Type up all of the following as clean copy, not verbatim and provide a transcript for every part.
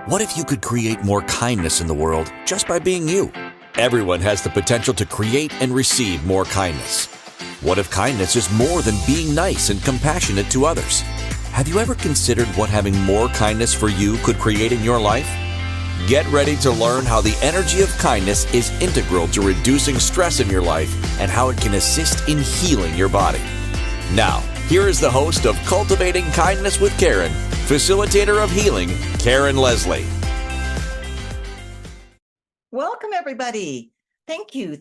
What if you could create more kindness in the world just by being you? Everyone has the potential to create and receive more kindness. What if kindness is more than being nice and compassionate to others? Have you ever considered what having more kindness for you could create in your life? Get ready to learn how the energy of kindness is integral to reducing stress in your life and how it can assist in healing your body. Now, here is the host of Cultivating Kindness with Karen, facilitator of healing, Karen Leslie. Welcome, everybody. Thank you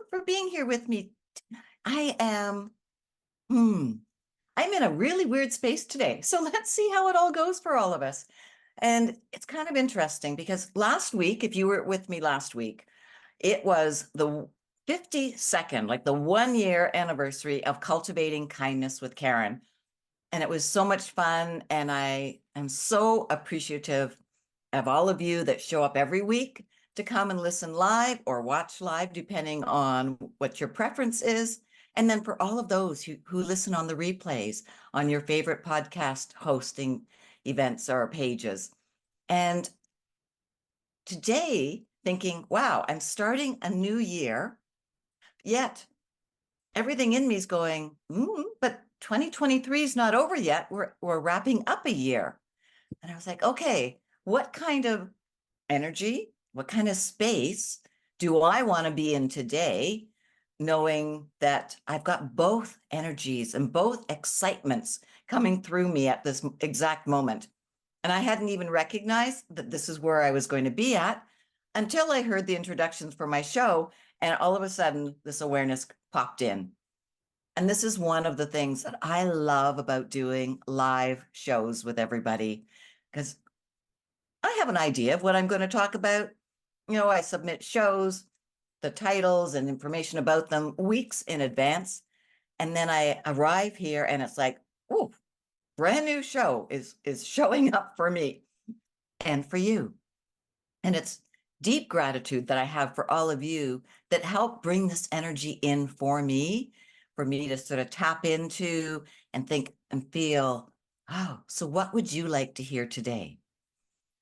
for being here with me. I'm in a really weird space today. So let's see how it all goes for all of us. And it's kind of interesting because last week, if you were with me last week, it was the 52nd, like the 1-year anniversary of Cultivating Kindness with Karen. And it was so much fun. And I am so appreciative of all of you that show up every week to come and listen live or watch live, depending on what your preference is. And then for all of those who listen on the replays on your favorite podcast hosting events or pages. And today, thinking, wow, I'm starting a new year, yet everything in me is going, but 2023 is not over yet. We're wrapping up a year. And I was like, okay, what kind of energy, what kind of space do I want to be in today, knowing that I've got both energies and both excitements coming through me at this exact moment. And I hadn't even recognized that this is where I was going to be at until I heard the introductions for my show. And all of a sudden, this awareness popped in. And this is one of the things that I love about doing live shows with everybody, because I have an idea of what I'm going to talk about. I submit shows, the titles and information about them weeks in advance. And then I arrive here and it's like, oh, brand new show is showing up for me and for you. And it's deep gratitude that I have for all of you that help bring this energy in for me to sort of tap into and think and feel, oh, so what would you like to hear today?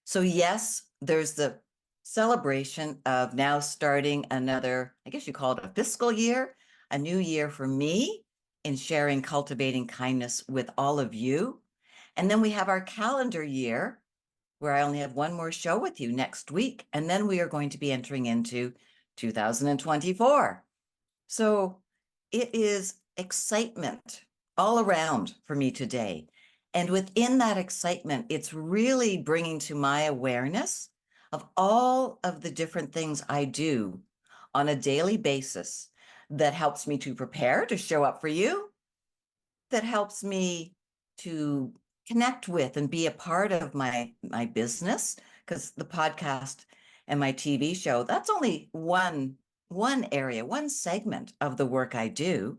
So yes, there's the celebration of now starting another, I guess you call it a fiscal year, a new year for me in sharing cultivating kindness with all of you. And then we have our calendar year where I only have one more show with you next week. And then we are going to be entering into 2024. So it is excitement all around for me today. And within that excitement, it's really bringing to my awareness of all of the different things I do on a daily basis that helps me to prepare to show up for you, that helps me to connect with and be a part of my business, because the podcast and my TV show, that's only one area, one segment of the work I do.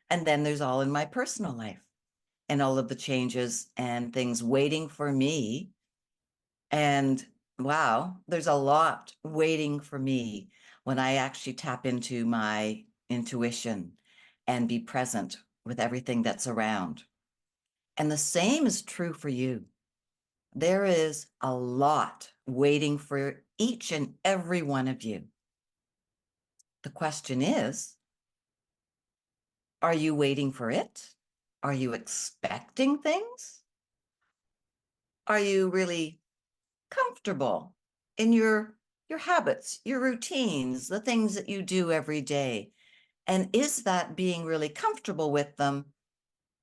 And then there's all in my personal life and all of the changes and things waiting for me. And wow, there's a lot waiting for me when I actually tap into my intuition and be present with everything that's around. And the same is true for you. There is a lot waiting for each and every one of you. The question is, are you waiting for it? Are you expecting things? Are you really comfortable in your habits, your routines, the things that you do every day? And is that being really comfortable with them,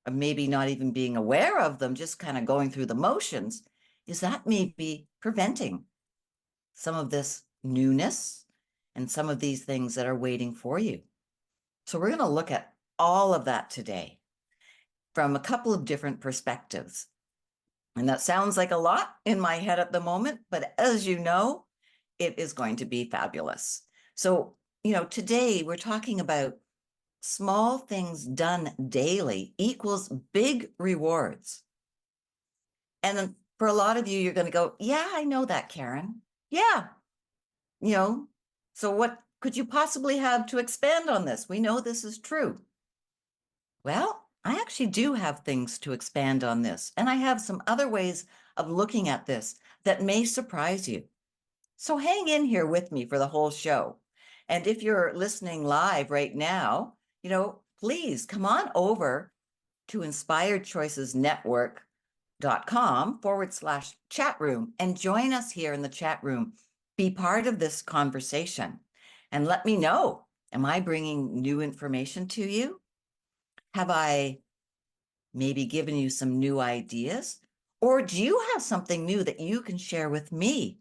or maybe not even being aware of them, just kind of going through the motions? Is that maybe preventing some of this newness and some of these things that are waiting for you? So we're going to look at all of that today from a couple of different perspectives. And that sounds like a lot in my head at the moment, but as you know, it is going to be fabulous. So, today we're talking about small things done daily equals big rewards. And for a lot of you, you're going to go, yeah, I know that, Karen. Yeah. So what could you possibly have to expand on this? We know this is true. Well, I actually do have things to expand on this. And I have some other ways of looking at this that may surprise you. So hang in here with me for the whole show. And if you're listening live right now, please come on over to inspiredchoicesnetwork.com/chat room and join us here in the chat room. Be part of this conversation and let me know, am I bringing new information to you? Have I maybe given you some new ideas? Or do you have something new that you can share with me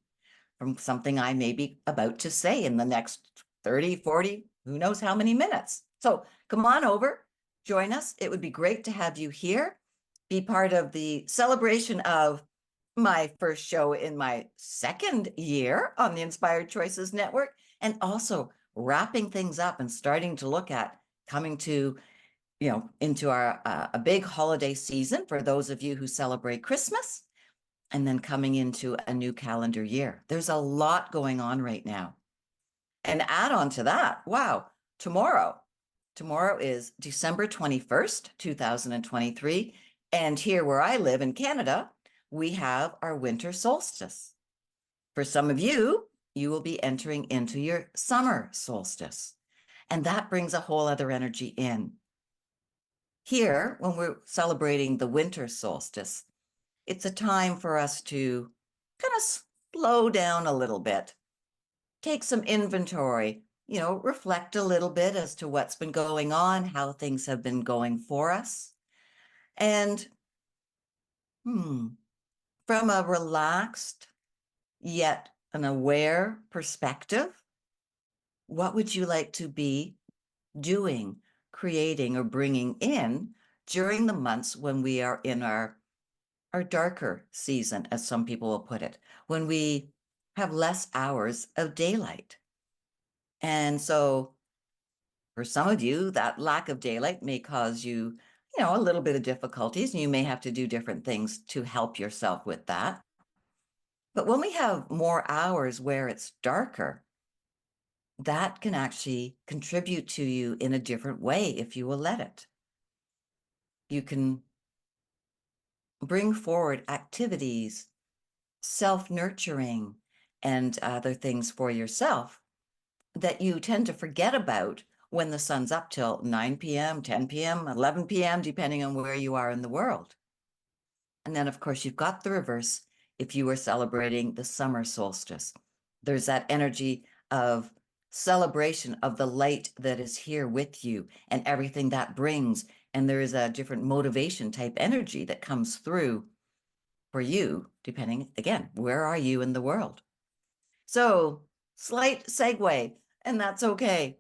from something I may be about to say in the next 30, 40, who knows how many minutes? So come on over, join us. It would be great to have you here. Be part of the celebration of my first show in my second year on the Inspired Choices Network, and also wrapping things up and starting to look at coming to, into our a big holiday season for those of you who celebrate Christmas, and then coming into a new calendar year. There's a lot going on right now. And add on to that, wow, tomorrow is December 21st, 2023. And here where I live in Canada, we have our winter solstice. For some of you, you will be entering into your summer solstice. And that brings a whole other energy in. Here, when we're celebrating the winter solstice, it's a time for us to kind of slow down a little bit, take some inventory, reflect a little bit as to what's been going on, how things have been going for us. And from a relaxed yet an aware perspective, what would you like to be doing, creating, or bringing in during the months when we are in our darker season, as some people will put it, when we have less hours of daylight? And so for some of you, that lack of daylight may cause you, a little bit of difficulties, and you may have to do different things to help yourself with that. But when we have more hours where it's darker, that can actually contribute to you in a different way if you will let it. You can bring forward activities, self-nurturing, and other things for yourself that you tend to forget about when the sun's up till 9 p.m., 10 p.m., 11 p.m., depending on where you are in the world. And then, of course, you've got the reverse if you are celebrating the summer solstice. There's that energy of celebration of the light that is here with you and everything that brings. And there is a different motivation type energy that comes through for you, depending, again, where are you in the world? So, slight segue, and that's okay.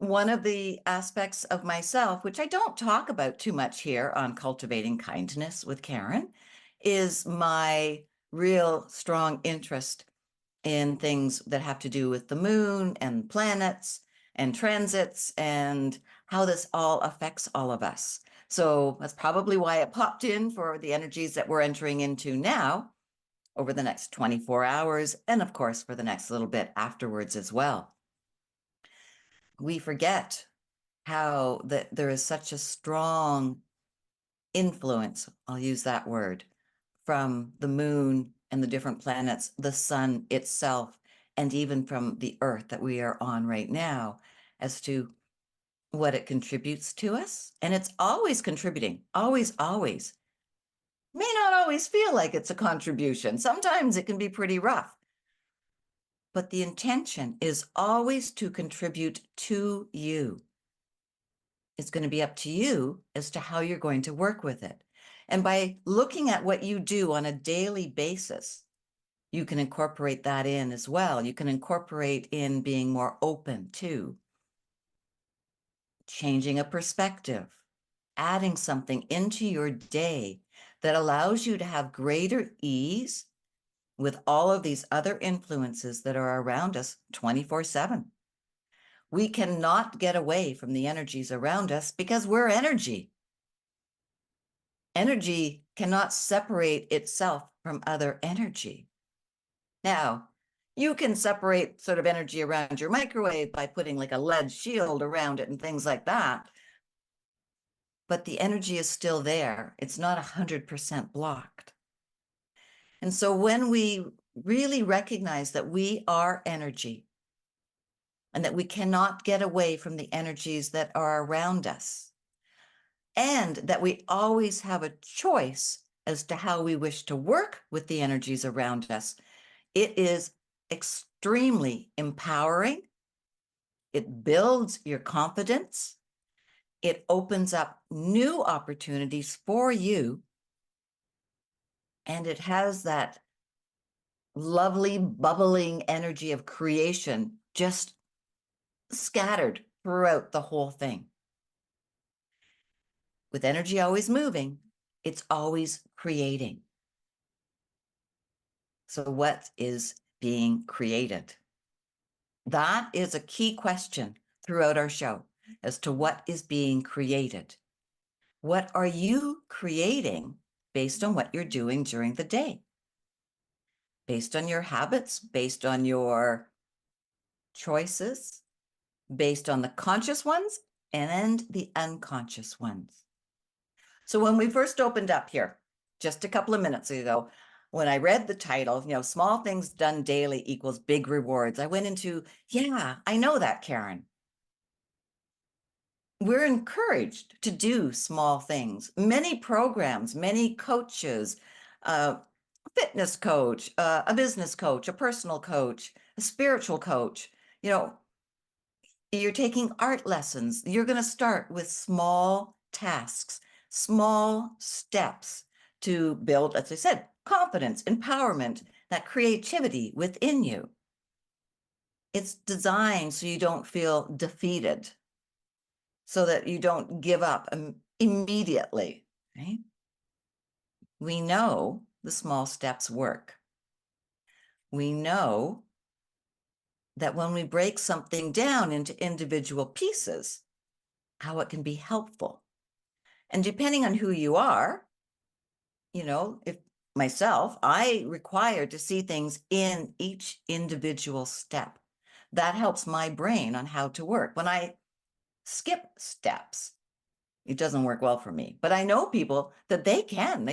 One of the aspects of myself, which I don't talk about too much here on Cultivating Kindness with Karen, is my real strong interest in things that have to do with the moon and planets and transits and how this all affects all of us. So that's probably why it popped in for the energies that we're entering into now over the next 24 hours, and of course, for the next little bit afterwards as well. We forget how that there is such a strong influence, I'll use that word, from the moon and the different planets, the sun itself, and even from the earth that we are on right now, as to what it contributes to us. And it's always contributing, always, always. May not always feel like it's a contribution. Sometimes it can be pretty rough. But the intention is always to contribute to you. It's going to be up to you as to how you're going to work with it. And by looking at what you do on a daily basis, you can incorporate that in as well. You can incorporate in being more open to changing a perspective, adding something into your day that allows you to have greater ease with all of these other influences that are around us 24/7. We cannot get away from the energies around us because we're energy. Energy cannot separate itself from other energy. Now, you can separate sort of energy around your microwave by putting like a lead shield around it and things like that. But the energy is still there. It's not 100% blocked. And so when we really recognize that we are energy and that we cannot get away from the energies that are around us, and that we always have a choice as to how we wish to work with the energies around us, it is extremely empowering. It builds your confidence. It opens up new opportunities for you. And it has that lovely, bubbling energy of creation just scattered throughout the whole thing. With energy always moving, it's always creating. So, what is being created? That is a key question throughout our show as to what is being created. What are you creating based on what you're doing during the day? Based on your habits, based on your choices, based on the conscious ones and the unconscious ones. So when we first opened up here, just a couple of minutes ago, when I read the title, small things done daily equals big rewards, I went into, yeah, I know that, Karen. We're encouraged to do small things. Many programs, many coaches, fitness coach, a business coach, a personal coach, a spiritual coach, you're taking art lessons. You're going to start with small tasks, small steps to build, as I said, confidence, empowerment, that creativity within you. It's designed so you don't feel defeated, so that you don't give up immediately, right? We know the small steps work. We know that when we break something down into individual pieces, how it can be helpful. And depending on who you are, if myself, I require to see things in each individual step. That helps my brain on how to work. When I skip steps, it doesn't work well for me. But I know people that they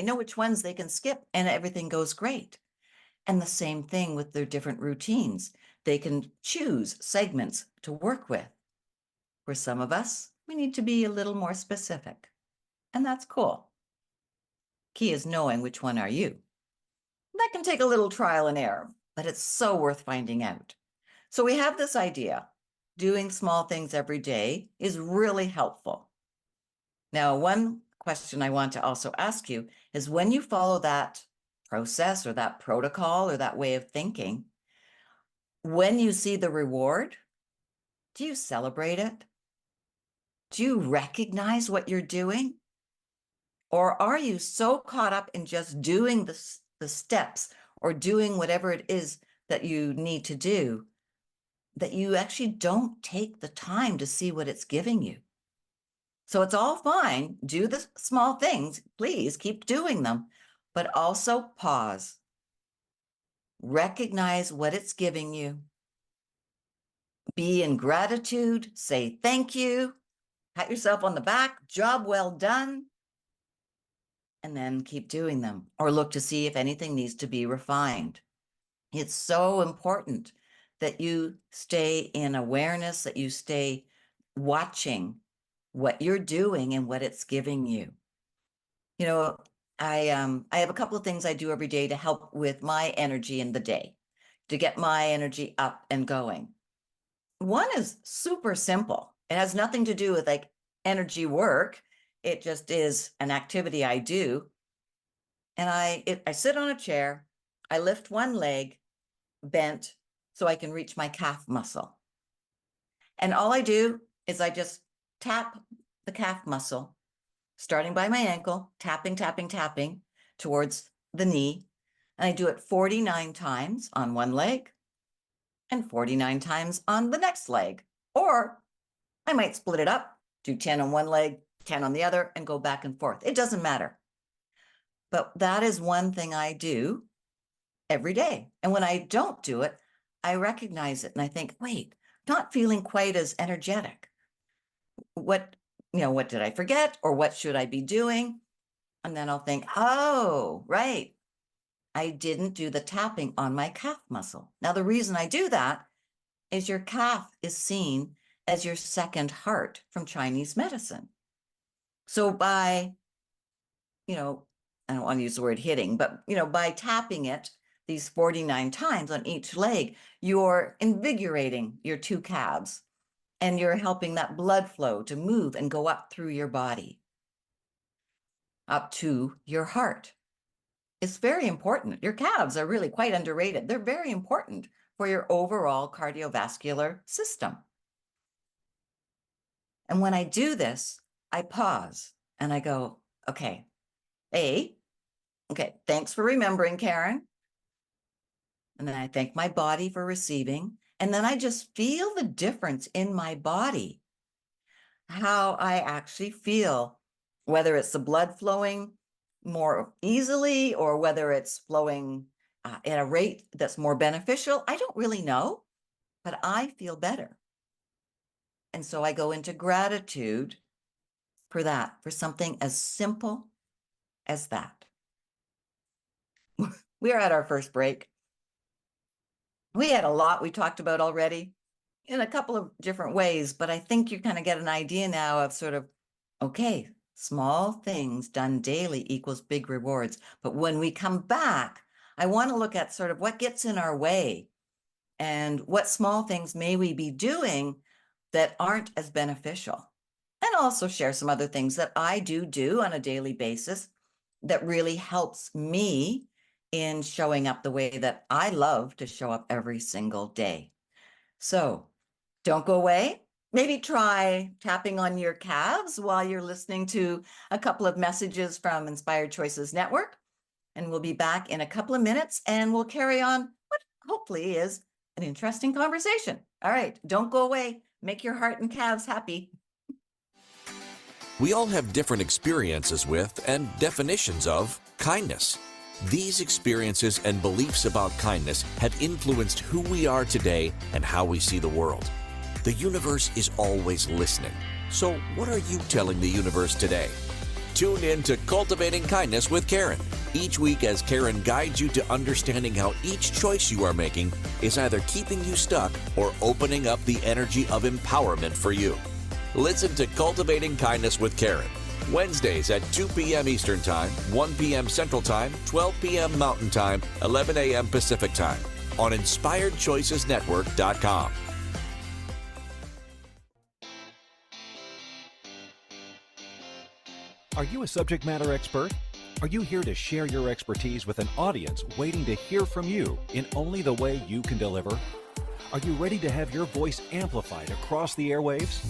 know which ones they can skip and everything goes great. And the same thing with their different routines. They can choose segments to work with. For some of us, we need to be a little more specific. And that's cool. Key is knowing which one are you. That can take a little trial and error, but it's so worth finding out. So we have this idea. Doing small things every day is really helpful. Now, one question I want to also ask you is, when you follow that process or that protocol or that way of thinking, when you see the reward, do you celebrate it? Do you recognize what you're doing? Or are you so caught up in just doing the steps or doing whatever it is that you need to do that you actually don't take the time to see what it's giving you? So it's all fine. Do the small things. Please keep doing them, but also pause. Recognize what it's giving you. Be in gratitude. Say thank you. Pat yourself on the back. Job well done. And then keep doing them, or look to see if anything needs to be refined. It's so important that you stay in awareness, that you stay watching what you're doing and what it's giving you. I have a couple of things I do every day to help with my energy in the day, to get my energy up and going. One is super simple. It has nothing to do with like energy work. It just is an activity I do. And I sit on a chair, I lift one leg bent so I can reach my calf muscle. And all I do is I just tap the calf muscle, starting by my ankle, tapping, tapping, tapping towards the knee. And I do it 49 times on one leg and 49 times on the next leg. Or I might split it up, do 10 on one leg, 10 on the other, and go back and forth. It doesn't matter. But that is one thing I do every day. And when I don't do it, I recognize it and I think, wait, not feeling quite as energetic. What did I forget, or what should I be doing? And then I'll think, oh, right. I didn't do the tapping on my calf muscle. Now, the reason I do that is your calf is seen as your second heart from Chinese medicine. So by, I don't want to use the word hitting, but, by tapping it these 49 times on each leg, you're invigorating your two calves and you're helping that blood flow to move and go up through your body, up to your heart. It's very important. Your calves are really quite underrated. They're very important for your overall cardiovascular system. And when I do this, I pause and I go, okay, thanks for remembering, Karen. And then I thank my body for receiving. And then I just feel the difference in my body, how I actually feel, whether it's the blood flowing more easily or whether it's flowing at a rate that's more beneficial. I don't really know, but I feel better. And so I go into gratitude for that, for something as simple as that. We're at our first break. We had a lot we talked about already in a couple of different ways, but I think you kind of get an idea now of sort of, okay, small things done daily equals big rewards. But when we come back, I want to look at sort of what gets in our way and what small things may we be doing that aren't as beneficial. And also share some other things that I do on a daily basis that really helps me in showing up the way that I love to show up every single day. So don't go away. Maybe try tapping on your calves while you're listening to a couple of messages from Inspired Choices Network. And we'll be back in a couple of minutes and we'll carry on what hopefully is an interesting conversation. All right, don't go away. Make your heart and calves happy. We all have different experiences with and definitions of kindness. These experiences and beliefs about kindness have influenced who we are today and how we see the world. The universe is always listening. So what are you telling the universe today? Tune in to Cultivating Kindness with Karen. Each week as Karen guides you to understanding how each choice you are making is either keeping you stuck or opening up the energy of empowerment for you. Listen to Cultivating Kindness with Karen, Wednesdays at 2 p.m. Eastern Time, 1 p.m. Central Time, 12 p.m. Mountain Time, 11 a.m. Pacific Time on InspiredChoicesNetwork.com. Are you a subject matter expert? Are you here to share your expertise with an audience waiting to hear from you in only the way you can deliver? Are you ready to have your voice amplified across the airwaves?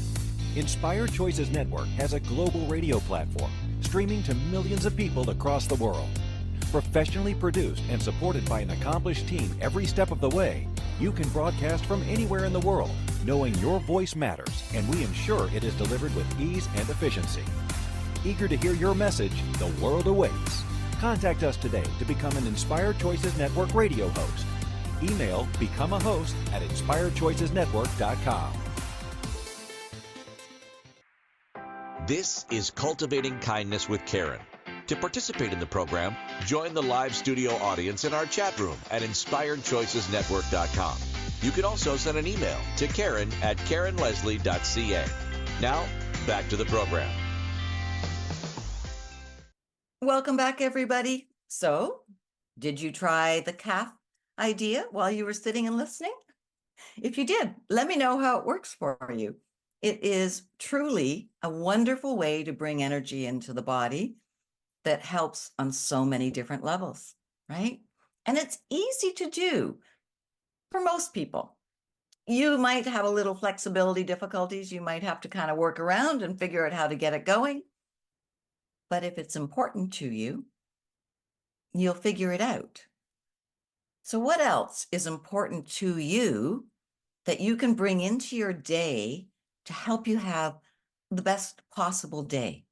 Inspired Choices Network has a global radio platform streaming to millions of people across the world. Professionally produced and supported by an accomplished team every step of the way, you can broadcast from anywhere in the world, knowing your voice matters, and we ensure it is delivered with ease and efficiency. Eager to hear your message, the world awaits. Contact us today to become an Inspired Choices Network radio host. Email becomeahost@inspiredchoicesnetwork.com. This is Cultivating Kindness with Karen. To participate in the program, join the live studio audience in our chat room at InspiredChoicesNetwork.com. You can also send an email to Karen@KarenLeslie.ca. Now, back to the program. Welcome back, everybody. So, did you try the calf idea while you were sitting and listening? If you did, let me know how it works for you. It is truly a wonderful way to bring energy into the body that helps on so many different levels, right? And it's easy to do for most people. You might have a little flexibility difficulties. You might have to kind of work around and figure out how to get it going. But if it's important to you, you'll figure it out. So what else is important to you that you can bring into your day to help you have the best possible day?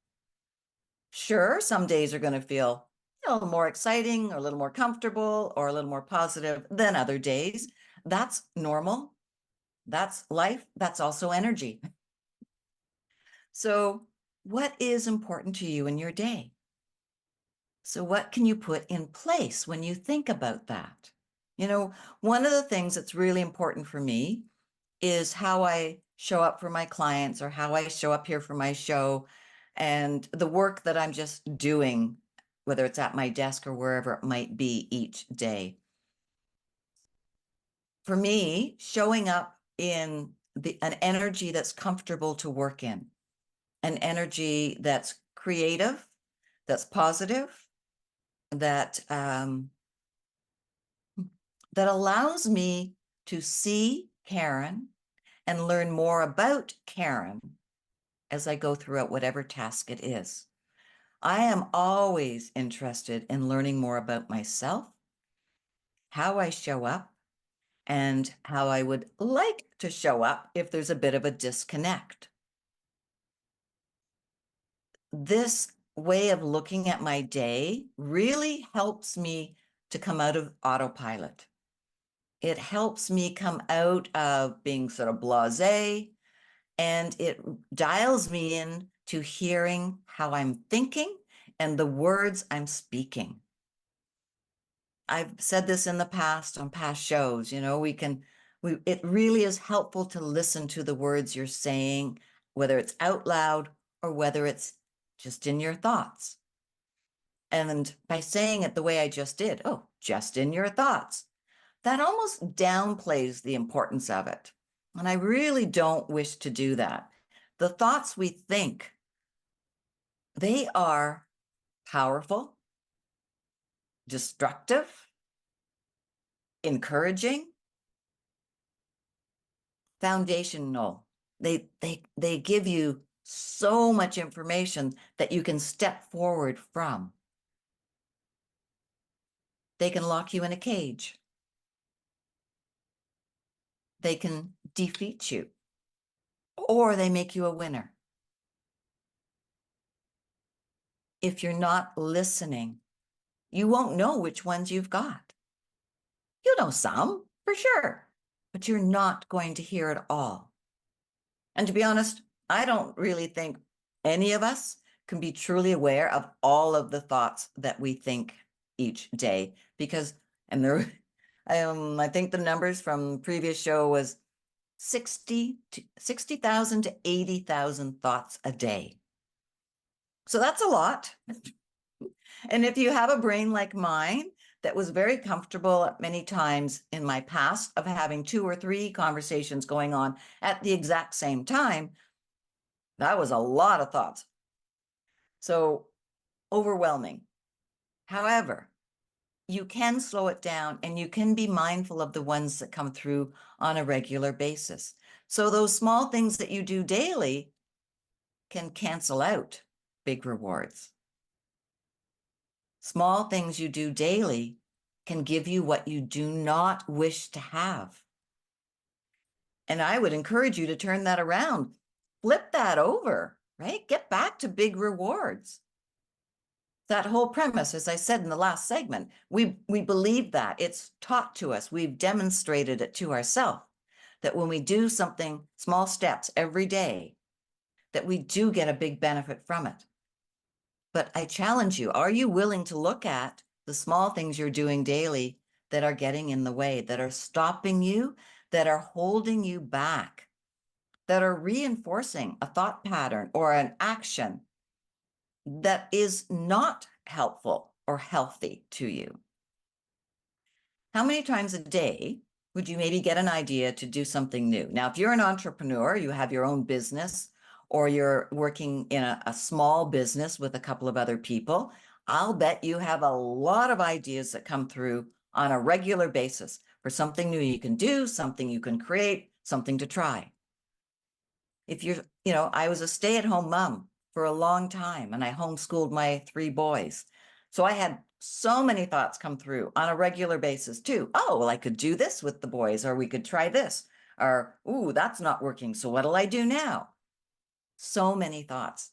Sure, some days are going to feel a little more exciting or a little more comfortable or a little more positive than other days. That's normal. That's life. That's also energy. So what is important to you in your day? So what can you put in place when you think about that? You know, one of the things that's really important for me is how I show up for my clients or how I show up here for my show and the work that I'm just doing, whether it's at my desk or wherever it might be each day. For me, showing up in an energy that's comfortable to work in, an energy that's creative, that's positive, that that allows me to see Karen and learn more about Karen as I go throughout whatever task it is. I am always interested in learning more about myself, how I show up, and how I would like to show up if there's a bit of a disconnect. This way of looking at my day really helps me to come out of autopilot. It helps me come out of being sort of blasé, and it dials me in to hearing how I'm thinking and the words I'm speaking. I've said this in the past on past shows, you know, it really is helpful to listen to the words you're saying, whether it's out loud or whether it's just in your thoughts. And by saying it the way I just did, oh, just in your thoughts, that almost downplays the importance of it. And I really don't wish to do that. The thoughts we think, they are powerful, destructive, encouraging, foundational. They give you so much information that you can step forward from. They can lock you in a cage. They can defeat you, or they make you a winner. If you're not listening, you won't know which ones you've got. You'll know some, for sure, but you're not going to hear it all. And to be honest, I don't really think any of us can be truly aware of all of the thoughts that we think each day because, and there, I think the numbers from previous show was 60,000 to 80,000 thoughts a day. So that's a lot. And if you have a brain like mine that was very comfortable at many times in my past of having 2 or 3 conversations going on at the exact same time, that was a lot of thoughts. So overwhelming. However, you can slow it down and you can be mindful of the ones that come through on a regular basis. So those small things that you do daily can cancel out big rewards. Small things you do daily can give you what you do not wish to have. And I would encourage you to turn that around. Flip that over, right? Get back to big rewards. That whole premise, as I said in the last segment, we believe that. It's taught to us. We've demonstrated it to ourselves that when we do something, small steps every day, that we do get a big benefit from it. But I challenge you, are you willing to look at the small things you're doing daily that are getting in the way, that are stopping you, that are holding you back, that are reinforcing a thought pattern or an action that is not helpful or healthy to you? How many times a day would you maybe get an idea to do something new? Now, if you're an entrepreneur, you have your own business, or you're working in a small business with a couple of other people, I'll bet you have a lot of ideas that come through on a regular basis for something new you can do, something you can create, something to try. If you're, I was a stay-at-home mom for a long time and I homeschooled my 3 boys. So I had so many thoughts come through on a regular basis too. Oh, well, I could do this with the boys, or we could try this, or, ooh, that's not working. So what'll I do now? So many thoughts.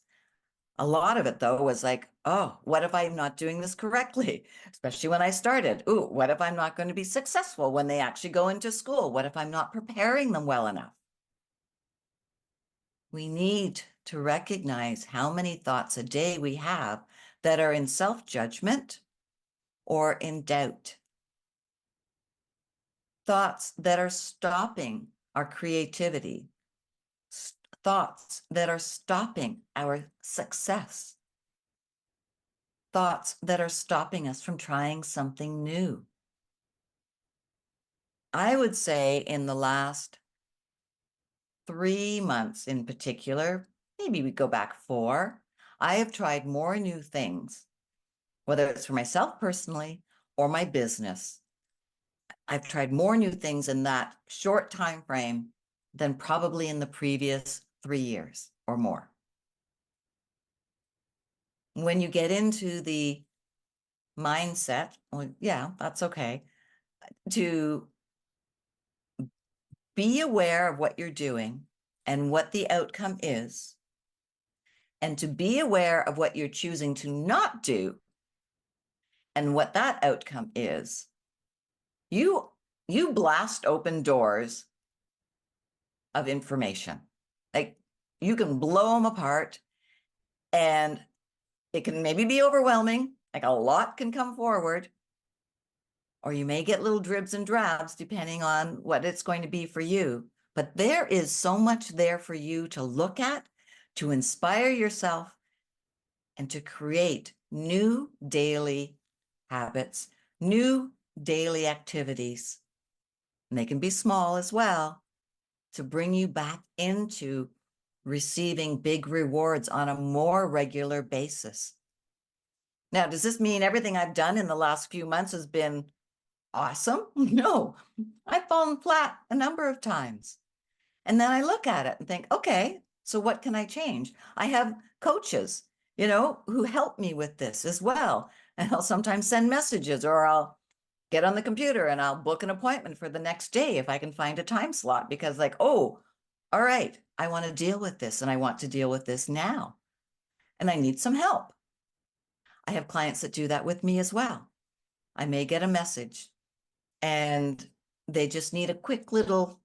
A lot of it though was like, oh, what if I'm not doing this correctly? Especially when I started. Ooh, what if I'm not going to be successful when they actually go into school? What if I'm not preparing them well enough? We need to recognize how many thoughts a day we have that are in self-judgment or in doubt. Thoughts that are stopping our creativity. Thoughts that are stopping our success. Thoughts that are stopping us from trying something new. I would say in the last 3 months in particular, maybe we go back 4, I have tried more new things, whether it's for myself personally or my business. I've tried more new things in that short time frame than probably in the previous 3 years or more. When you get into the mindset, well, yeah, that's okay, to be aware of what you're doing and what the outcome is, and to be aware of what you're choosing to not do and what that outcome is, you blast open doors of information. Like, you can blow them apart, and it can maybe be overwhelming, like a lot can come forward, or you may get little dribs and drabs depending on what it's going to be for you. But there is so much there for you to look at, to inspire yourself, and to create new daily habits, new daily activities. And they can be small as well, to bring you back into receiving big rewards on a more regular basis. Now, does this mean everything I've done in the last few months has been awesome? No, I've fallen flat a number of times. And then I look at it and think, okay, so what can I change? I have coaches, who help me with this as well. And I'll sometimes send messages, or I'll get on the computer and I'll book an appointment for the next day if I can find a time slot, because like, oh, all right, I want to deal with this and I want to deal with this now. And I need some help. I have clients that do that with me as well. I may get a message and they just need a quick little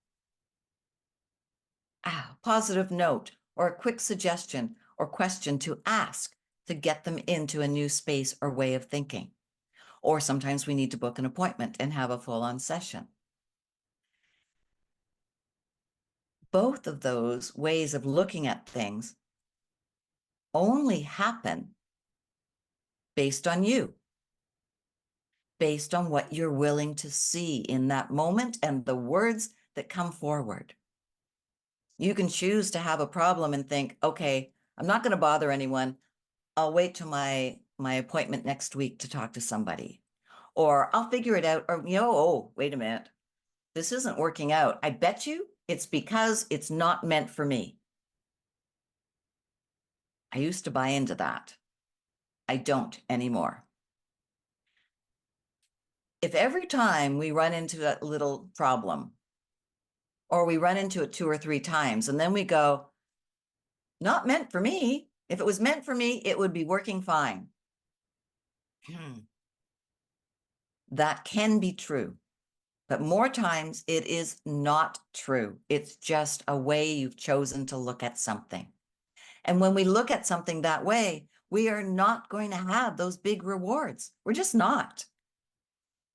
positive note or a quick suggestion or question to ask to get them into a new space or way of thinking. Or sometimes we need to book an appointment and have a full-on session. Both of those ways of looking at things only happen based on you, based on what you're willing to see in that moment and the words that come forward. You can choose to have a problem and think, okay, I'm not going to bother anyone. I'll wait till my appointment next week to talk to somebody. Or I'll figure it out. Or, oh, wait a minute. This isn't working out. I bet you it's because it's not meant for me. I used to buy into that. I don't anymore. If every time we run into a little problem, or we run into it 2 or 3 times, and then we go, not meant for me. If it was meant for me, it would be working fine. That can be true, but more times it is not true. It's just a way you've chosen to look at something. And when we look at something that way, we are not going to have those big rewards. We're just not.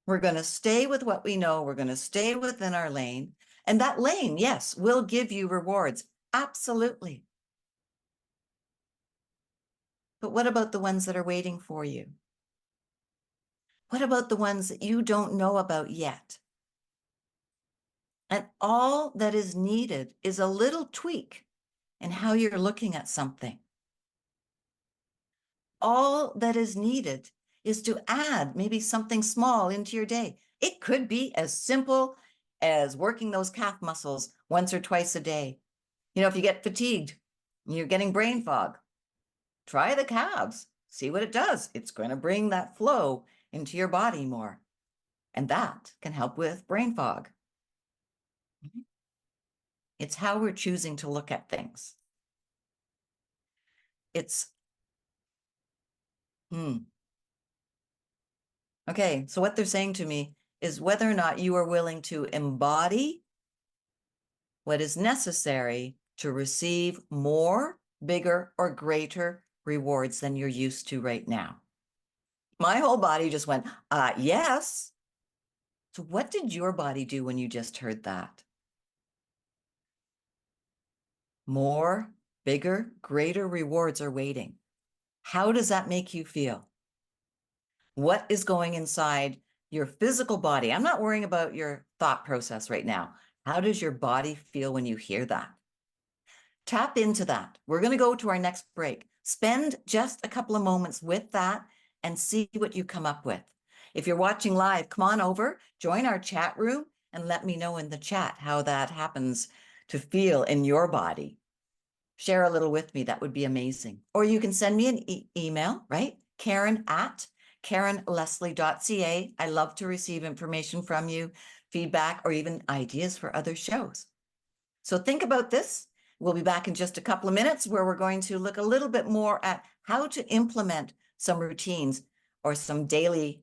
We're going to stay with what we know. We're going to stay within our lane. And that lane, yes, will give you rewards. Absolutely. But what about the ones that are waiting for you? What about the ones that you don't know about yet? And all that is needed is a little tweak in how you're looking at something. All that is needed is to add maybe something small into your day. It could be as simple as working those calf muscles once or twice a day. If you get fatigued, you're getting brain fog, try the calves, see what it does. It's going to bring that flow into your body more. And that can help with brain fog. It's how we're choosing to look at things. Okay, so what they're saying to me is whether or not you are willing to embody what is necessary to receive more, bigger, or greater rewards than you're used to right now? My whole body just went, yes. So what did your body do when you just heard that? More, bigger, greater rewards are waiting. How does that make you feel? What is going inside your physical body? I'm not worrying about your thought process right now. How does your body feel when you hear that? Tap into that. We're going to go to our next break. Spend just a couple of moments with that and see what you come up with. If you're watching live, come on over, join our chat room, and let me know in the chat how that happens to feel in your body. Share a little with me. That would be amazing. Or you can send me an email, right? Karen@KarenLeslie.ca. I love to receive information from you, feedback, or even ideas for other shows. So think about this. We'll be back in just a couple of minutes where we're going to look a little bit more at how to implement some routines or some daily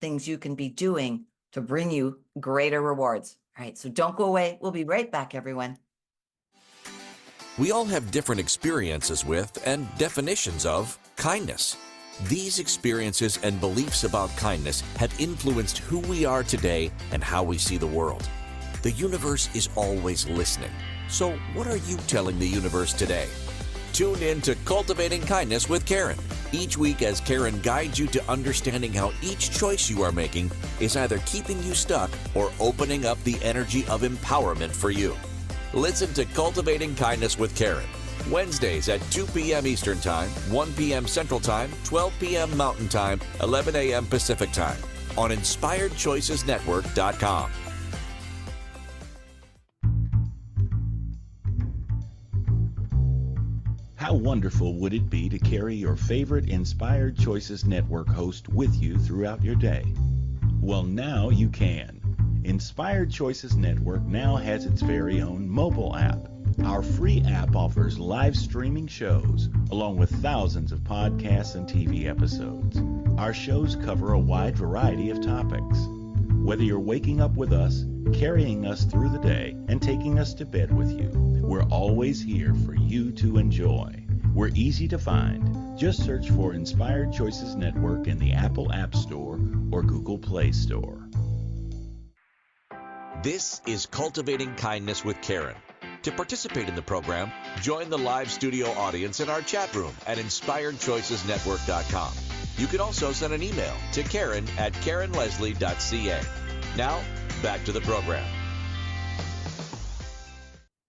things you can be doing to bring you greater rewards. All right, so don't go away. We'll be right back, everyone. We all have different experiences with and definitions of kindness. These experiences and beliefs about kindness have influenced who we are today and how we see the world. The universe is always listening. So what are you telling the universe today? Tune in to Cultivating Kindness with Karen. Each week as Karen guides you to understanding how each choice you are making is either keeping you stuck or opening up the energy of empowerment for you. Listen to Cultivating Kindness with Karen, Wednesdays at 2 p.m. Eastern Time, 1 p.m. Central Time, 12 p.m. Mountain Time, 11 a.m. Pacific Time on InspiredChoicesNetwork.com. How wonderful would it be to carry your favorite Inspired Choices Network host with you throughout your day? Well, now you can. Inspired Choices Network now has its very own mobile app. Our free app offers live streaming shows, along with thousands of podcasts and TV episodes. Our shows cover a wide variety of topics. Whether you're waking up with us, carrying us through the day, and taking us to bed with you, we're always here for you to enjoy. We're easy to find. Just search for Inspired Choices Network in the Apple App Store or Google Play Store. This is Cultivating Kindness with Karen. To participate in the program, join the live studio audience in our chat room at InspiredChoicesNetwork.com. You can also send an email to Karen@KarenLeslie.ca. Now, back to the program.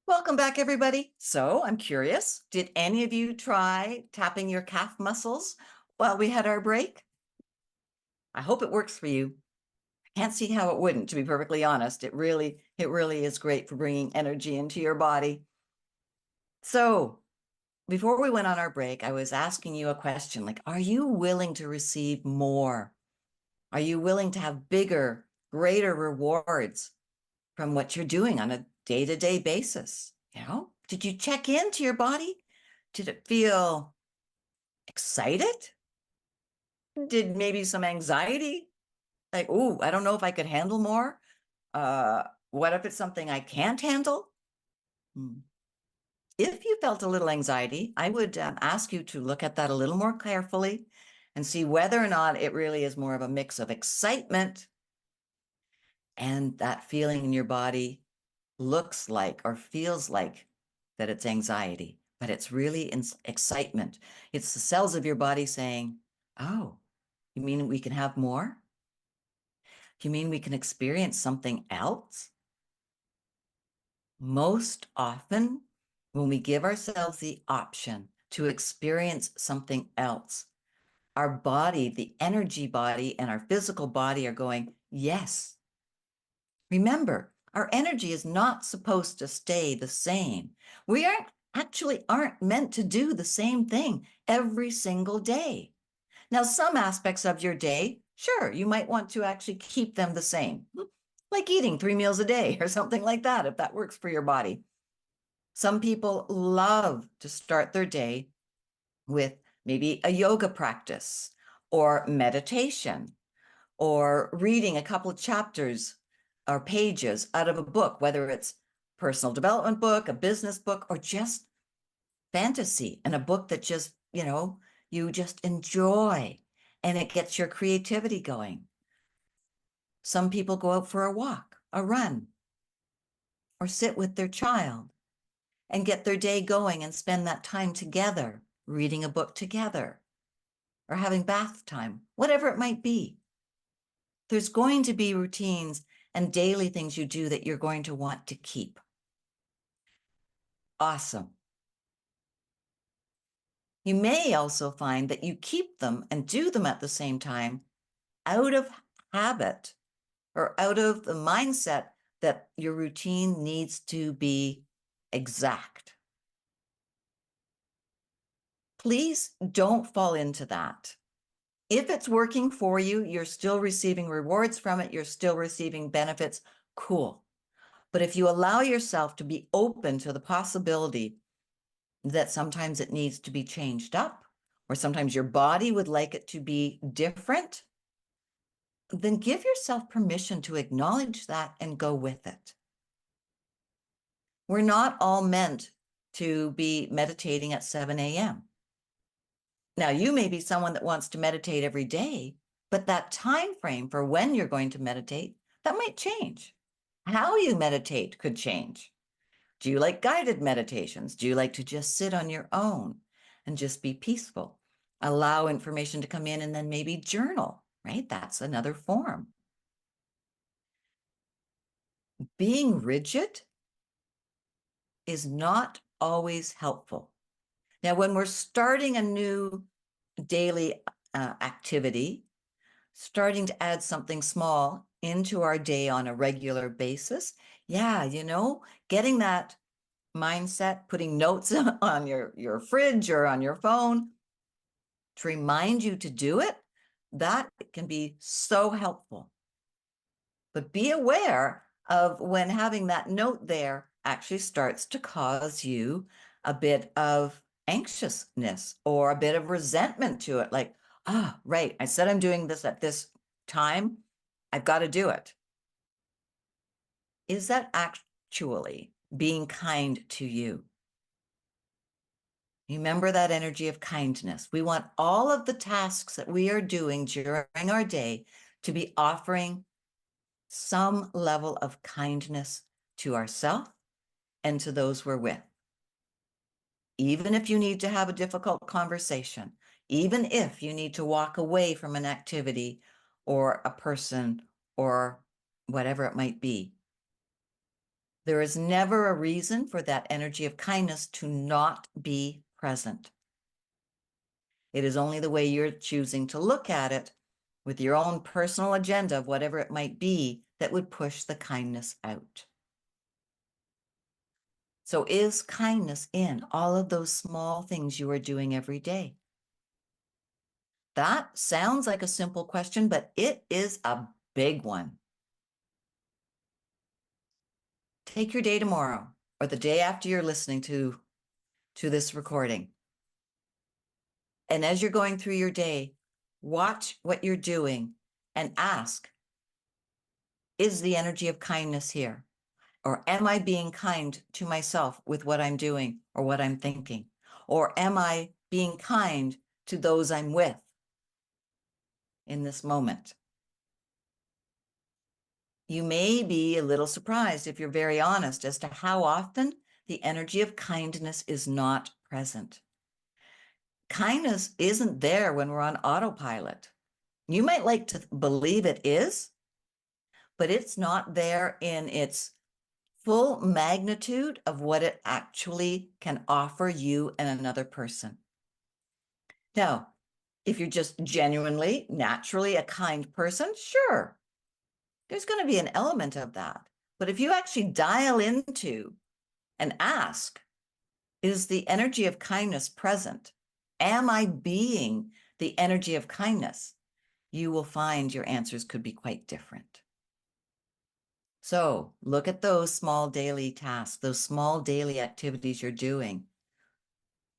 Welcome back, everybody. So I'm curious, did any of you try tapping your calf muscles while we had our break? I hope it works for you. Can't see how it wouldn't, to be perfectly honest. It really is great for bringing energy into your body. So before we went on our break, I was asking you a question like, are you willing to receive more? Are you willing to have bigger, greater rewards from what you're doing on a day-to-day basis? You know, did you check into your body? Did it feel excited? Did maybe some anxiety? Like, oh, I don't know if I could handle more. What if it's something I can't handle? If you felt a little anxiety, I would ask you to look at that a little more carefully and see whether or not it really is more of a mix of excitement and that feeling in your body looks like or feels like that it's anxiety, but it's really excitement. It's the cells of your body saying, oh, you mean we can have more? You mean we can experience something else? Most often, when we give ourselves the option to experience something else, our body, the energy body and our physical body are going, yes. Remember, our energy is not supposed to stay the same. We aren't meant to do the same thing every single day. Now, some aspects of your day, sure, you might want to actually keep them the same, like eating 3 meals a day or something like that, if that works for your body. Some people love to start their day with maybe a yoga practice or meditation or reading a couple of chapters or pages out of a book, whether it's personal development book, a business book, or just fantasy and a book that just you just enjoy, and it gets your creativity going. Some people go out for a walk, a run, or sit with their child and get their day going and spend that time together, reading a book together, or having bath time, whatever it might be. There's going to be routines and daily things you do that you're going to want to keep. Awesome. You may also find that you keep them and do them at the same time out of habit or out of the mindset that your routine needs to be exact. Please don't fall into that. If it's working for you, you're still receiving rewards from it, you're still receiving benefits, cool. But if you allow yourself to be open to the possibility that sometimes it needs to be changed up, or sometimes your body would like it to be different, then give yourself permission to acknowledge that and go with it. We're not all meant to be meditating at 7 a.m. Now, you may be someone that wants to meditate every day, but that time frame for when you're going to meditate, that might change. How you meditate could change. Do you like guided meditations? Do you like to just sit on your own and just be peaceful? Allow information to come in and then maybe journal, right? That's another form. Being rigid is not always helpful. Now, when we're starting a new daily activity, starting to add something small into our day on a regular basis, yeah, getting that mindset, putting notes on your fridge or on your phone to remind you to do it, that can be so helpful. But be aware of when having that note there actually starts to cause you a bit of anxiousness or a bit of resentment to it. Like, right, I said I'm doing this at this time. I've got to do it. Is that actually being kind to you? Remember that energy of kindness. We want all of the tasks that we are doing during our day to be offering some level of kindness to ourselves and to those we're with. Even if you need to have a difficult conversation, even if you need to walk away from an activity or a person or whatever it might be, there is never a reason for that energy of kindness to not be present. It is only the way you're choosing to look at it with your own personal agenda of whatever it might be that would push the kindness out. So is kindness in all of those small things you are doing every day? That sounds like a simple question, but it is a big one. Take your day tomorrow or the day after you're listening to this recording. And as you're going through your day, watch what you're doing and ask, is the energy of kindness here? Or am I being kind to myself with what I'm doing or what I'm thinking? Or am I being kind to those I'm with in this moment? You may be a little surprised, if you're very honest, as to how often the energy of kindness is not present. Kindness isn't there when we're on autopilot. You might like to believe it is, but it's not there in its full magnitude of what it actually can offer you and another person. Now, if you're just genuinely, naturally a kind person, sure, there's going to be an element of that. But if you actually dial into and ask, is the energy of kindness present? Am I being the energy of kindness? You will find your answers could be quite different. So look at those small daily tasks, those small daily activities you're doing,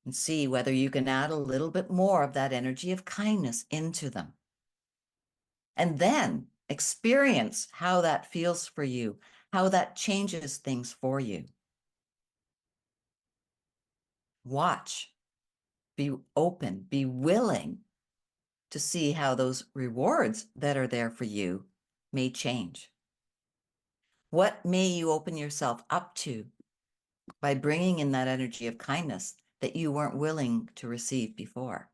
and see whether you can add a little bit more of that energy of kindness into them. And then experience how that feels for you, how that changes things for you. Watch Be open, be willing to see how those rewards that are there for you may change. What may you open yourself up to by bringing in that energy of kindness that you weren't willing to receive before?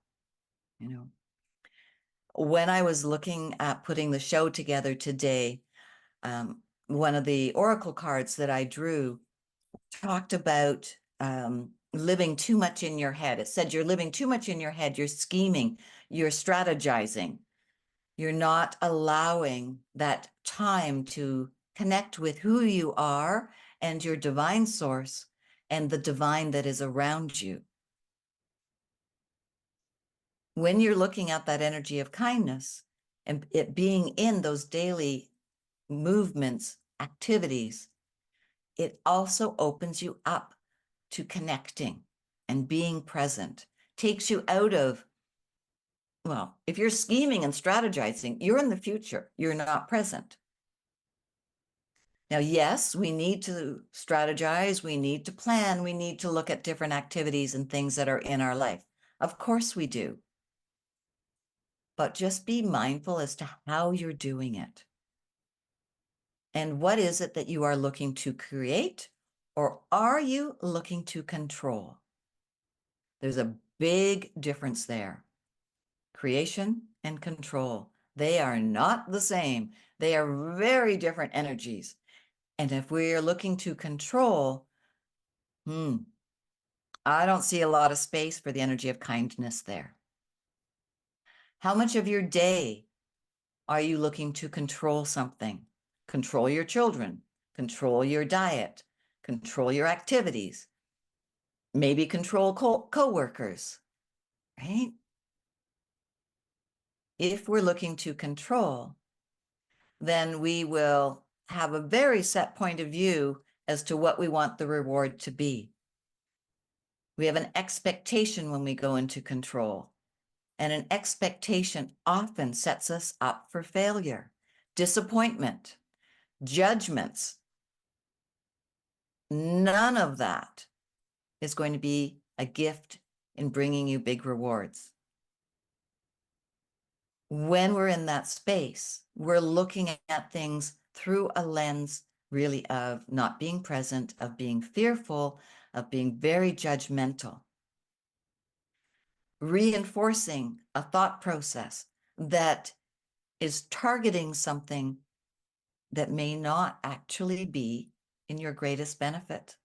You know, when I was looking at putting the show together today, one of the oracle cards that I drew talked about living too much in your head. It said you're living too much in your head. You're scheming, you're strategizing. You're not allowing that time to connect with who you are and your divine source and the divine that is around you. When you're looking at that energy of kindness and it being in those daily movements, activities, it also opens you up to connecting and being present, takes you out of, well, if you're scheming and strategizing, you're in the future, you're not present. Now, yes, we need to strategize, we need to plan, we need to look at different activities and things that are in our life. Of course we do. But just be mindful as to how you're doing it. And what is it that you are looking to create, or are you looking to control? There's a big difference there. Creation and control. They are not the same. They are very different energies. And if we're looking to control, I don't see a lot of space for the energy of kindness there. How much of your day are you looking to control something? Control your children, control your diet, control your activities, maybe control co-workers, right? If we're looking to control, then we will have a very set point of view as to what we want the reward to be. We have an expectation when we go into control, and an expectation often sets us up for failure, disappointment, judgments. None of that is going to be a gift in bringing you big rewards. When we're in that space, we're looking at things through a lens really of not being present, of being fearful, of being very judgmental, reinforcing a thought process that is targeting something that may not actually be in your greatest benefit.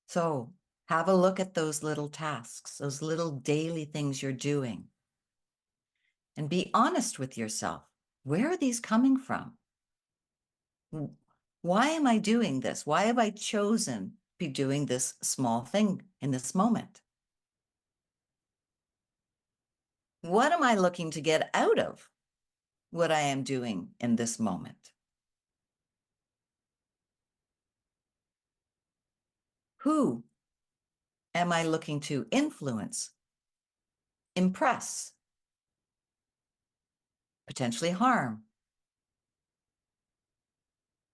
So have a look at those little tasks, those little daily things you're doing, and be honest with yourself. Where are these coming from? Why am I doing this? Why have I chosen to be doing this small thing in this moment? What am I looking to get out of what I am doing in this moment? Who am I looking to influence, impress, potentially harm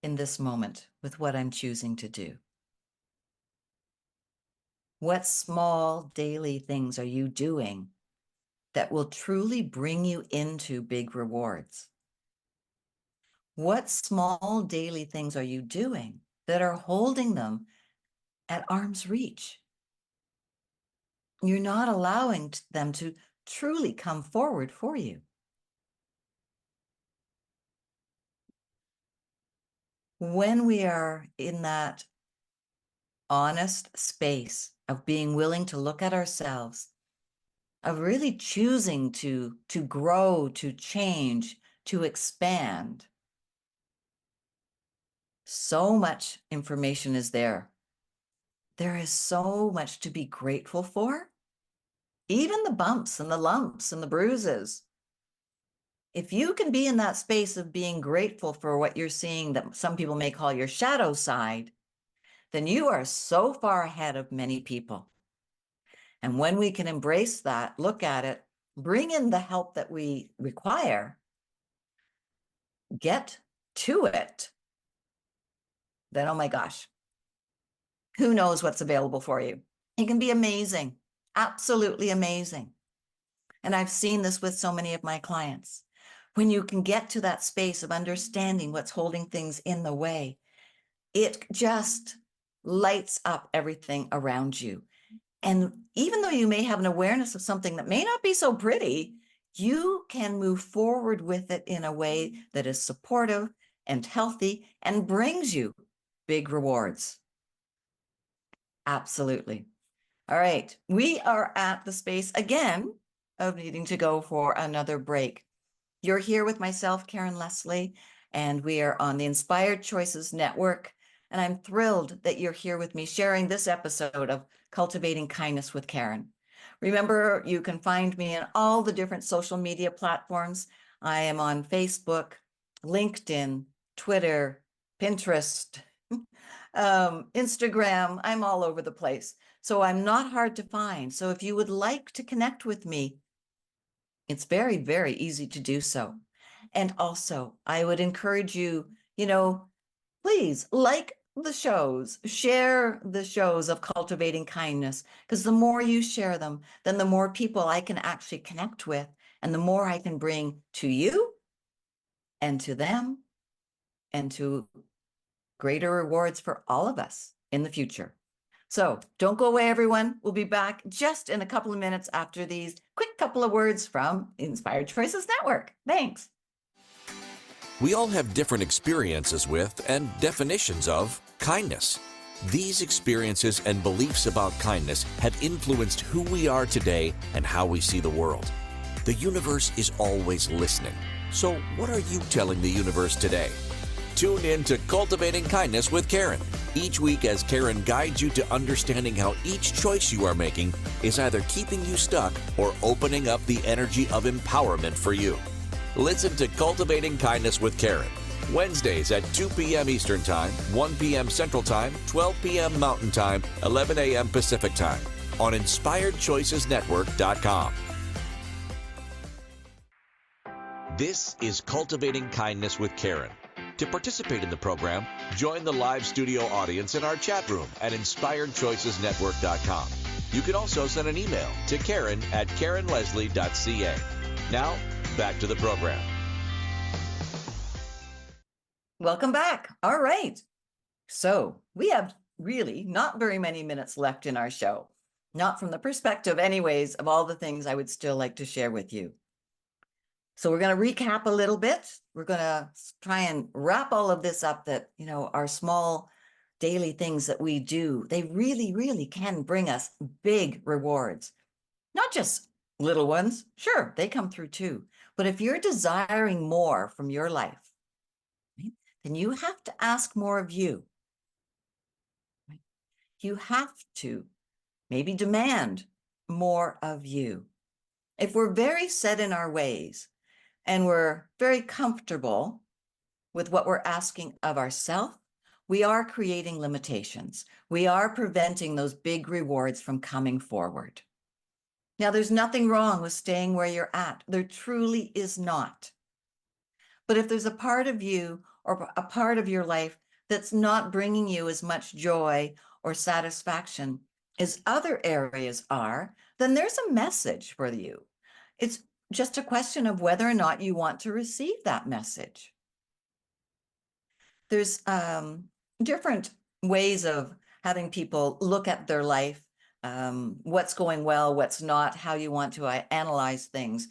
in this moment with what I'm choosing to do? What small daily things are you doing that will truly bring you into big rewards? What small daily things are you doing that are holding them at arm's reach? You're not allowing them to truly come forward for you. When we are in that honest space of being willing to look at ourselves, of really choosing to grow, to change, to expand, so much information is there. There is so much to be grateful for. Even the bumps and the lumps and the bruises. If you can be in that space of being grateful for what you're seeing that some people may call your shadow side, then you are so far ahead of many people. And when we can embrace that, look at it, bring in the help that we require, get to it, then, oh my gosh, who knows what's available for you? It can be amazing, absolutely amazing. And I've seen this with so many of my clients. When you can get to that space of understanding what's holding things in the way, it just lights up everything around you. And even though you may have an awareness of something that may not be so pretty, you can move forward with it in a way that is supportive and healthy and brings you big rewards. Absolutely. All right. We are at the space again of needing to go for another break. You're here with myself, Karen Leslie, and we are on the Inspired Choices Network. And I'm thrilled that you're here with me sharing this episode of Cultivating Kindness with Karen. Remember, you can find me on all the different social media platforms. I am on Facebook, LinkedIn, Twitter, Pinterest, Instagram. I'm all over the place. So I'm not hard to find. So if you would like to connect with me, it's very, very easy to do so. And also, I would encourage you, please like the shows, share the shows of Cultivating Kindness, because the more you share them, then the more people I can actually connect with, and the more I can bring to you and to them and to greater rewards for all of us in the future. So don't go away, everyone. We'll be back just in a couple of minutes after these quick couple of words from Inspired Choices Network. Thanks. We all have different experiences with and definitions of kindness. These experiences and beliefs about kindness have influenced who we are today and how we see the world. The universe is always listening. So what are you telling the universe today? Tune in to Cultivating Kindness with Karen each week as Karen guides you to understanding how each choice you are making is either keeping you stuck or opening up the energy of empowerment for you. Listen to Cultivating Kindness with Karen, Wednesdays at 2 p.m. Eastern Time, 1 p.m. Central Time, 12 p.m. Mountain Time, 11 a.m. Pacific Time on InspiredChoicesNetwork.com. This is Cultivating Kindness with Karen. To participate in the program, join the live studio audience in our chat room at InspiredChoicesNetwork.com. You can also send an email to Karen@KarenLeslie.ca. Now, back to the program. Welcome back. All right. So we have really not very many minutes left in our show, not from the perspective anyways of all the things I would still like to share with you. So we're going to recap a little bit. We're going to try and wrap all of this up that, our small daily things that we do, they really, really can bring us big rewards. Not just little ones. Sure, they come through too. But if you're desiring more from your life, right, then you have to ask more of you. Right? You have to maybe demand more of you. If we're very set in our ways, and we're very comfortable with what we're asking of ourselves, we are creating limitations. We are preventing those big rewards from coming forward. Now, there's nothing wrong with staying where you're at. There truly is not. But if there's a part of you or a part of your life that's not bringing you as much joy or satisfaction as other areas are, then there's a message for you. It's just a question of whether or not you want to receive that message. There's different ways of having people look at their life, what's going well, what's not, how you want to analyze things.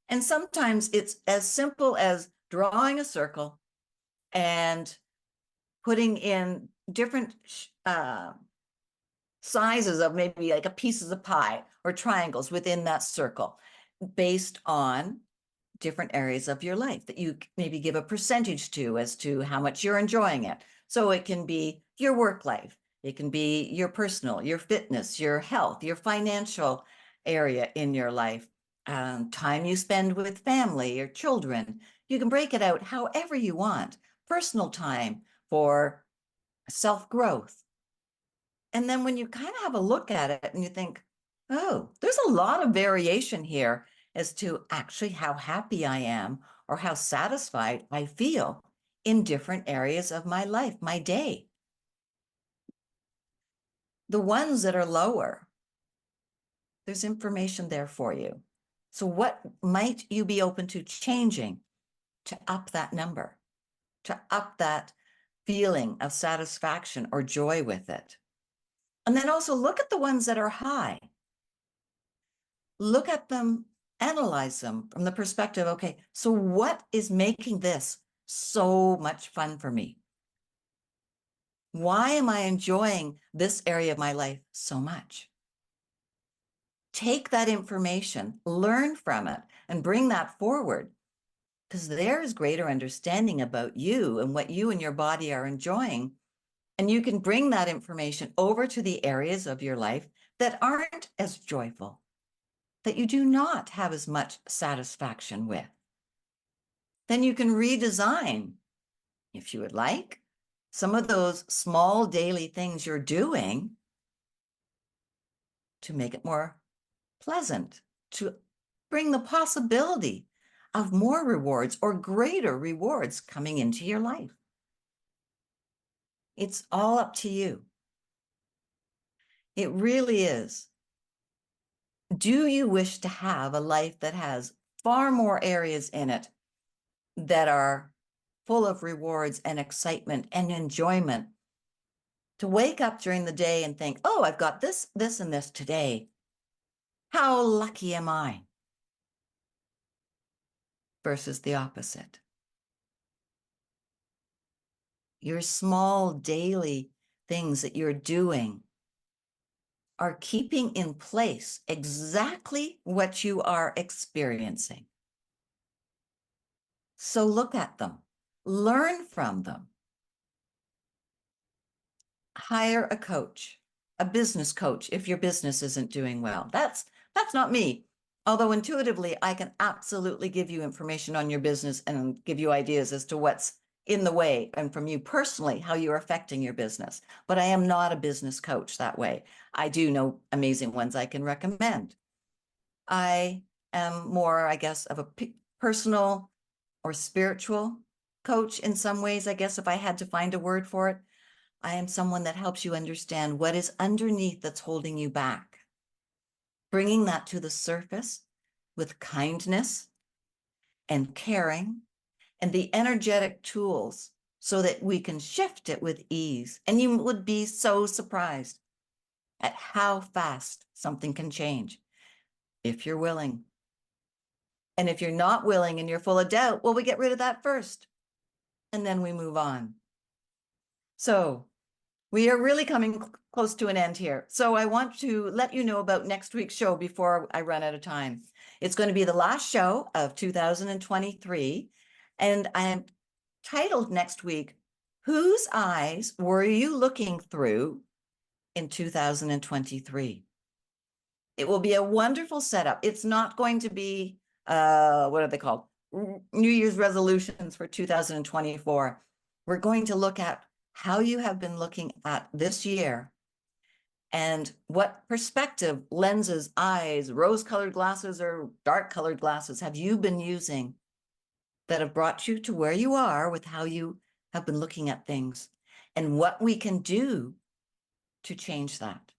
And sometimes it's as simple as drawing a circle and putting in different sizes of maybe like a pieces of pie or triangles within that circle, based on different areas of your life that you maybe give a percentage to as to how much you're enjoying it. So it can be your work life, it can be your personal, your fitness, your health, your financial area in your life, time you spend with family or children. You can break it out however you want. Personal time for self-growth. And then when you kind of have a look at it and you think, oh, there's a lot of variation here as to actually how happy I am or how satisfied I feel in different areas of my life, my day. The ones that are lower there's information there for you. So what might you be open to changing to up that number, to up that feeling of satisfaction or joy with it? And then also look at the ones that are high. Look at them, analyze them from the perspective, okay, so what is making this so much fun for me? Why am I enjoying this area of my life so much? Take that information, learn from it, and bring that forward, because there is greater understanding about you and what you and your body are enjoying. And you can bring that information over to the areas of your life that aren't as joyful, that you do not have as much satisfaction with. Then you can redesign, if you would like, some of those small daily things you're doing to make it more pleasant, to bring the possibility of more rewards or greater rewards coming into your life. It's all up to you. It really is. Do you wish to have a life that has far more areas in it that are full of rewards and excitement and enjoyment? To wake up during the day and think, oh, I've got this, this, and this today. How lucky am I? Versus the opposite. Your small daily things that you're doing are keeping in place exactly what you are experiencing. So look at them, learn from them. Hire a coach, a business coach, if your business isn't doing well. That's not me. Although intuitively, I can absolutely give you information on your business and give you ideas as to what's in the way, and from you personally, how you're affecting your business. But I am not a business coach that way. I do know amazing ones I can recommend. I am more, I guess, of a personal or spiritual coach in some ways, I guess, if I had to find a word for it. I am someone that helps you understand what is underneath that's holding you back, bringing that to the surface with kindness and caring and the energetic tools so that we can shift it with ease. And you would be so surprised at how fast something can change if you're willing. And if you're not willing and you're full of doubt, well, we get rid of that first and then we move on. So we are really coming close to an end here. So I want to let you know about next week's show before I run out of time. It's going to be the last show of 2023. And I am titled next week, Whose Eyes Were You Looking Through in 2023? It will be a wonderful setup. It's not going to be, what are they called? New Year's resolutions for 2024. We're going to look at how you have been looking at this year and what perspective, lenses, eyes, rose-colored glasses or dark-colored glasses have you been using that have brought you to where you are with how you have been looking at things, and what we can do to change that.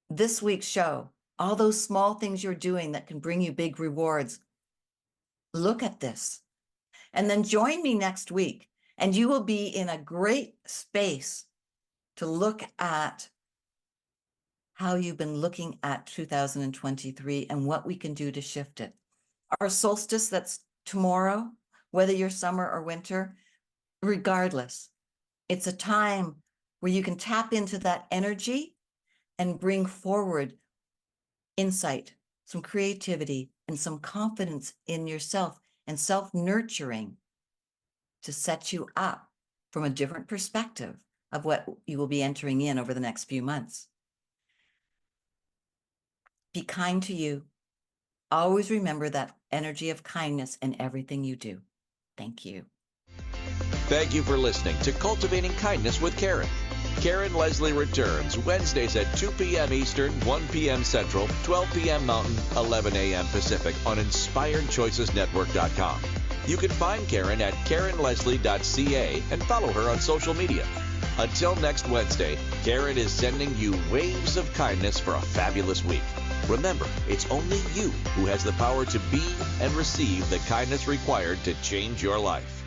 This week's show, all those small things you're doing that can bring you big rewards. Look at this. And then join me next week, and you will be in a great space to look at how you've been looking at 2023 and what we can do to shift it. Our solstice, that's tomorrow, whether you're summer or winter, regardless, it's a time where you can tap into that energy and bring forward insight, some creativity, and some confidence in yourself and self-nurturing to set you up from a different perspective of what you will be entering in over the next few months. Be kind to you. Always remember that energy of kindness in everything you do. Thank you. Thank you for listening to Cultivating Kindness with Karen. Karen Leslie returns Wednesdays at 2 p.m. Eastern, 1 p.m. Central, 12 p.m. Mountain, 11 a.m. Pacific on InspiredChoicesNetwork.com. You can find Karen at KarenLeslie.ca and follow her on social media. Until next Wednesday, Karen is sending you waves of kindness for a fabulous week. Remember, it's only you who has the power to be and receive the kindness required to change your life.